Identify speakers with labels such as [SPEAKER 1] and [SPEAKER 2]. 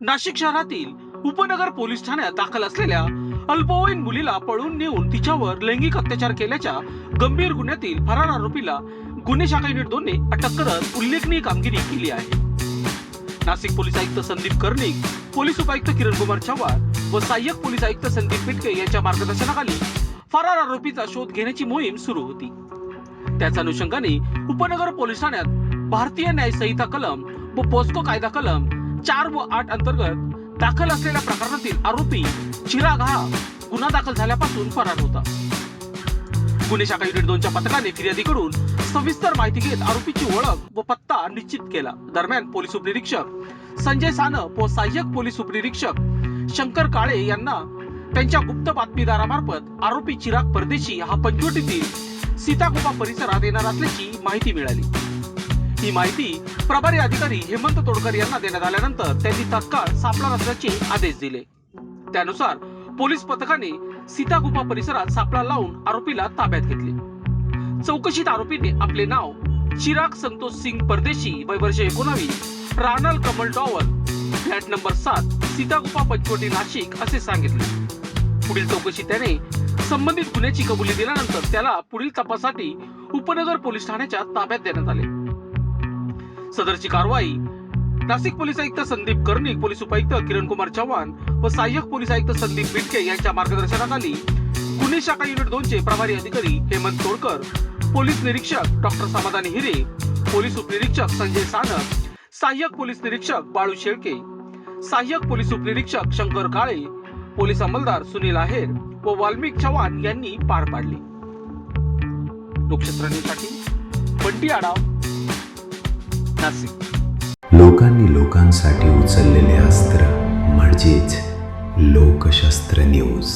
[SPEAKER 1] नाशिक शहरातील उपनगर पोलीस ठाण्यात दाखल असलेल्या अल्पवयीन मुलीला पळून नेऊन तिच्यावर लैंगिक अत्याचार केल्याच्या गंभीर गुन्ह्यातील फरार आरोपीला गुन्हे शाखा युनिट 2 ने अटक करत उल्लेखनीय कामगिरी केली आहे। नाशिक पोलीस आयुक्त संदीप कर्णिक, पोलीस उपायुक्त किरण कुमार चव्हाण व सहाय्यक पोलीस आयुक्त संदीप पिटके यांच्या मार्गदर्शनाखाली फरार आरोपीचा शोध घेण्याची मोहीम सुरू होती। त्याच अनुषंगाने उपनगर पोलीस ठाण्यात भारतीय न्याय संहिता कलम व पोस्को कायदा कलम 4 व 8 अंतर्गत दाखल असलेल्या प्रकरणातील आरोपी चिराग हा गुन्हा दाखल झाल्यापासून फरार होता। गुन्हे शाखा युनिट 2 च्या पथकाने फिर्यादीकडून सविस्तर माहिती घेत आरोपीची ओळख व पत्ता निश्चित केला। दरम्यान पोलीस उपनिरीक्षक संजय सानप व सहाय्यक पोलीस उपनिरीक्षक शंकर काळे यांना त्यांच्या गुप्त बातमीदारामार्फत आरोपी चिराग परदेशी हा पंचवटीतील सीतागुफा परिसरात येणार असल्याची माहिती मिळाली। ही माहिती प्रभारी अधिकारी हेमंत तोडकर यांना देण्यात आल्यानंतर त्यांनी तत्काळ सापळा रचण्याचे आदेश दिले। त्यानुसार पोलीस पथकाने सीतागुफा परिसरात सापळा लावून आरोपीला ताब्यात घेतले। चौकशीत आरोपीने आपले नाव चिराग संतोष सिंग परदेशी, वय वर्ष 19, राहणार Kamal tower, flat number 7, Sitagufa Panchavati Nashik असे सांगितले। पुढील चौकशीत त्याने संबंधित गुन्ह्याची कबुली दिल्यानंतर त्याला पुढील तपासासाठी उपनगर पोलीस ठाण्याच्या ताब्यात देण्यात आले। सदरची कारवाई नाशिक पोलीस आयुक्त संदीप कर्णिक, पोलीस उपायुक्त किरण कुमार चव्हाण व सहाय्यक पोलीस आयुक्त संदीप पिटके यांच्या मार्गदर्शनाखाली गुन्हे शाखा युनिट 2 चे प्रभारी अधिकारी हेमंत तोडकर, पोलीस निरीक्षक डॉक्टर समाधानी हिरे, पोलीस उपनिरीक्षक संजय सानप, सहाय्यक पोलीस निरीक्षक बाळू शेळके, सहाय्यक पोलीस उपनिरीक्षक शंकर काळे, पोलीस अंमलदार सुनील आहेर व वाल्मिक चव्हाण यांनी पार पाडले। लोकशास्त्र न्यूजसाठी बंटी आढाव, नाशिक।
[SPEAKER 2] लोकांनी लोकांसाठी उचललेले अस्त्र म्हणजेच लोकशास्त्र न्यूज।